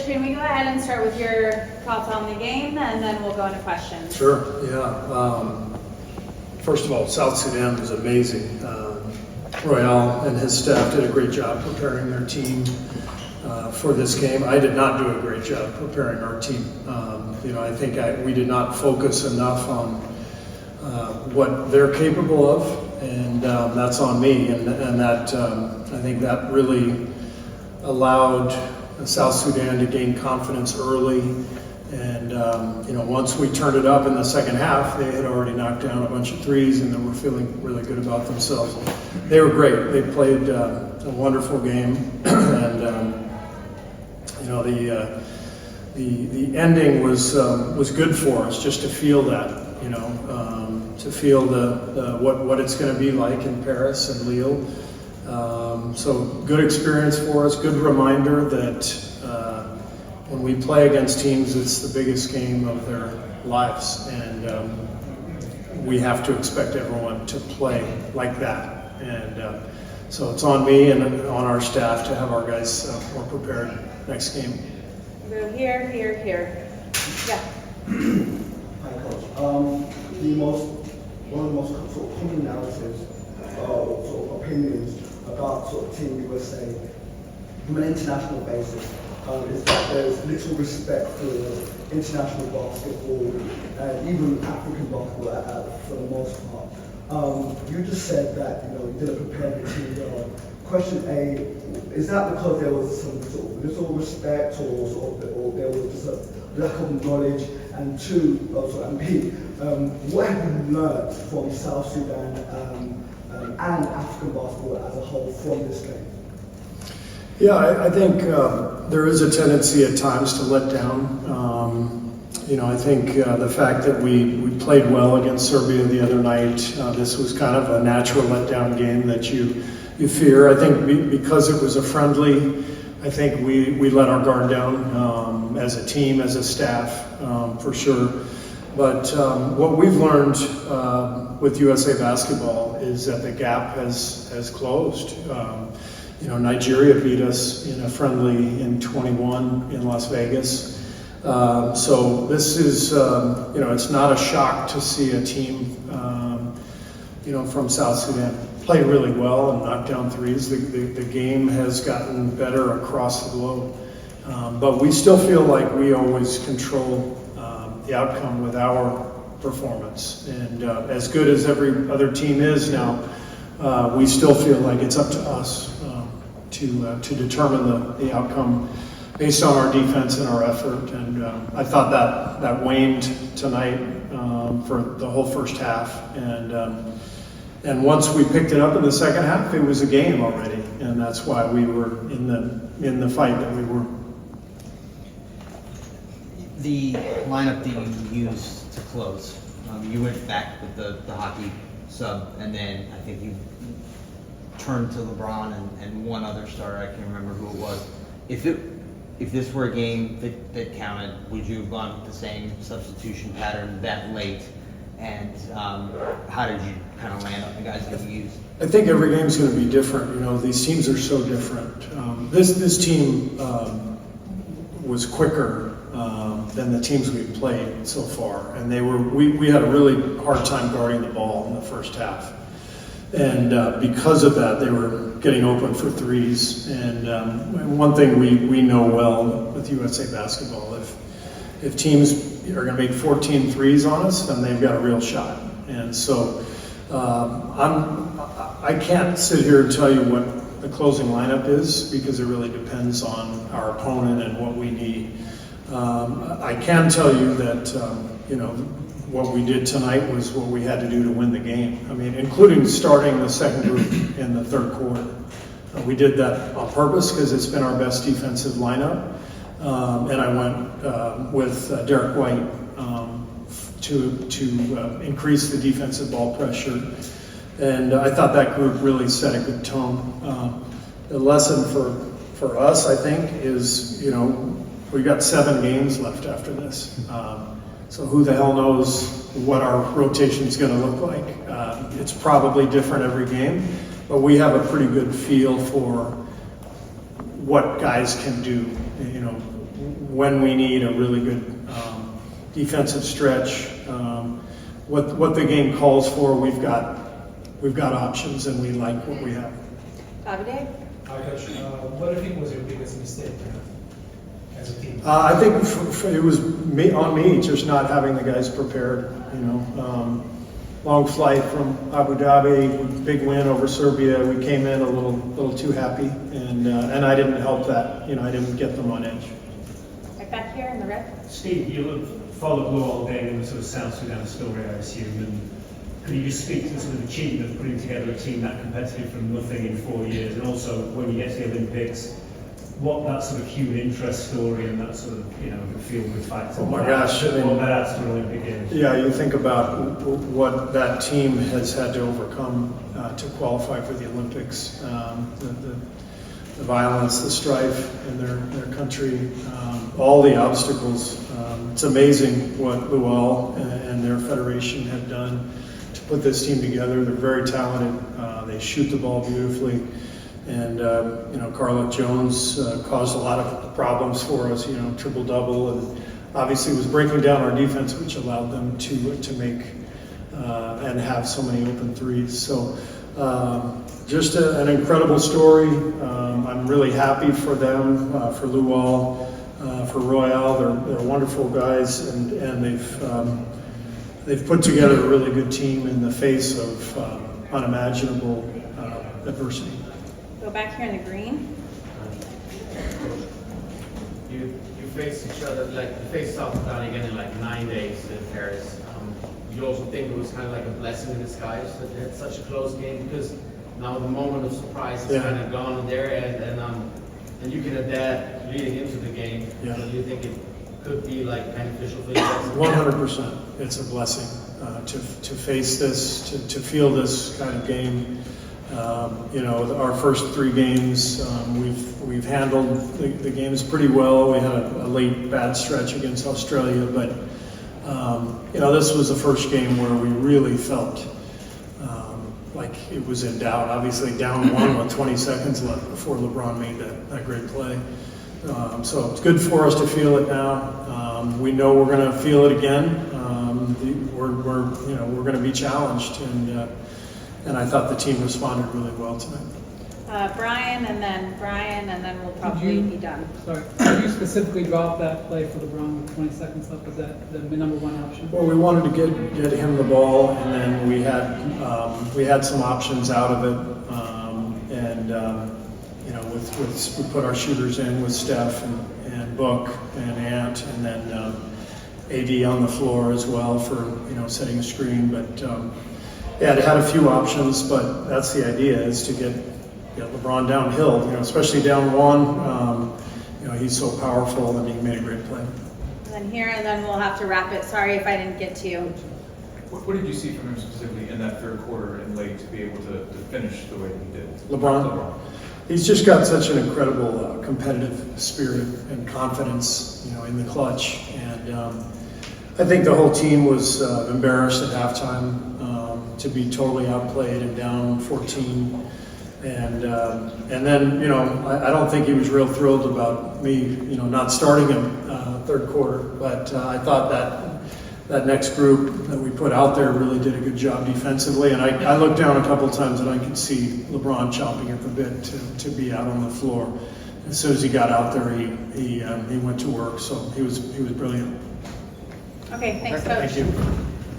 can we go ahead and start with your thoughts on the game, and then we'll go into questions. Sure, yeah. First of all, South Sudan was amazing. Royale and his staff did a great job preparing their team for this game. I did not do a great job preparing our team. I think we did not focus enough on what they're capable of, and that's on me. And that I think that really allowed South Sudan to gain confidence early. And once we turned it up in the second half, they had already knocked down a bunch of threes, and they were feeling really good about themselves. They were great. They played a wonderful game, and the ending was good for us, just to feel that, to feel what it's going to be like in Paris and Lille. So good experience for us. Good reminder that. When we play against teams, it's the biggest game of their lives, and we have to expect everyone to play like that. And so it's on me and on our staff to have our guys more prepared next game. Go here. Yeah. Hi, Coach. One of the most sort of common narratives or sort of opinions about sort of Team USA from an international basis is that there's little respect for international basketball, even African basketball for the most part. You just said that you didn't prepare the team well. Question A, is that because there was some sort of little respect, or there was just a lack of knowledge? And two, and B, what have you learned from South Sudan and African basketball as a whole from this game? Yeah, I think there is a tendency at times to let down. I think the fact that we played well against Serbia the other night, this was kind of a natural letdown game that you fear. I think because it was a friendly, I think we let our guard down as a team, as a staff, for sure. But what we've learned with USA Basketball is that the gap has closed. Nigeria beat us in a friendly in 21 in Las Vegas. So this is, it's not a shock to see a team, from South Sudan play really well and knock down threes. The game has gotten better across the globe. But we still feel like we always control the outcome with our performance. And as good as every other team is now, we still feel like it's up to us to determine the outcome based on our defense and our effort. And I thought that waned tonight for the whole first half. And once we picked it up in the second half, it was a game already, and that's why we were in the fight that we were. The lineup that you used to close, you went back with the hockey sub, and then I think you turned to LeBron and one other starter. I can't remember who it was. If this were a game that counted, would you have gone with the same substitution pattern that late? And how did you kind of land on the guys that you used? I think every game is going to be different. These teams are so different. This team was quicker than the teams we've played so far, and we had a really hard time guarding the ball in the first half. And because of that, they were getting open for threes. And one thing we know well with USA Basketball, if teams are going to make 14 threes on us, then they've got a real shot. And so I can't sit here and tell you what the closing lineup is, because it really depends on our opponent and what we need. I can tell you that what we did tonight was what we had to do to win the game. I mean, including starting the second group in the third quarter. We did that on purpose because it's been our best defensive lineup. And I went with Derek White to increase the defensive ball pressure. And I thought that group really set a good tone. The lesson for us, I think, is, we've got 7 games left after this. So who the hell knows what our rotation is going to look like. It's probably different every game, but we have a pretty good feel for what guys can do. when we need a really good defensive stretch. What the game calls for, we've got options, and we like what we have. Davide? Hi, Coach. What do you think was your biggest mistake as a team? I think it was on me just not having the guys prepared. Long flight from Abu Dhabi, big win over Serbia. We came in a little too happy, and I didn't help that. I didn't get them on edge. Right back here in the red. Steve, you followed Blue all day in the sort of South Sudan story, I assume, and could you just speak to the sort of achievement of putting together a team that competitive from nothing in 4 years, and also when you get to the Olympics, what that sort of human interest story and that sort of, the feel-good factor, Oh my gosh, I mean, what that adds to an Olympic Games? Yeah, you think about what that team has had to overcome to qualify for the Olympics, the violence, the strife in their country, all the obstacles. It's amazing what Lual and their federation have done to put this team together. They're very talented. They shoot the ball beautifully. And, Carla Jones caused a lot of problems for us, triple-double, and obviously was breaking down our defense, which allowed them to make and have so many open threes. So just an incredible story. I'm really happy for them, for Lual, for Royale. They're wonderful guys, and they've put together a really good team in the face of unimaginable adversity. Go back here in the green. You faced each other, you faced South Sudan again in 9 days in Paris. You also think it was kind of like a blessing in disguise that they had such a close game, because now the moment of surprise is kind of gone there, and you can adapt leading into the game. Yeah. So do you think it could be beneficial for you guys? 100%. It's a blessing to face this, to feel this kind of game. Our first 3 games, we've handled the games pretty well. We had a late bad stretch against Australia, but this was the first game where we really felt like it was in doubt. Obviously, down 1 with 20 seconds left before LeBron made that great play. So it's good for us to feel it now. We know we're going to feel it again. We're going to be challenged, and I thought the team responded really well tonight. Brian, and then we'll probably be done. Sorry, did you specifically drop that play for LeBron with 20 seconds left? Was that the number one option? Well, we wanted to get him the ball, and then we had some options out of it, we put our shooters in with Steph and Book and Ant, and then AD on the floor as well for setting a screen. But it had a few options, but that's the idea, is to get LeBron downhill, especially down 1. He's so powerful, and he made a great play. And then here, and then we'll have to wrap it. Sorry if I didn't get to you. What did you see from him specifically in that third quarter and late to be able to finish the way he did? LeBron. He's just got such an incredible competitive spirit and confidence, in the clutch. And I think the whole team was embarrassed at halftime to be totally outplayed and down 14. And then, I don't think he was real thrilled about me, not starting him third quarter. But I thought that next group that we put out there really did a good job defensively. And I looked down a couple times, and I could see LeBron chomping at the bit to be out on the floor. As soon as he got out there, he went to work. So he was brilliant. Okay, thanks, Coach. Thank you.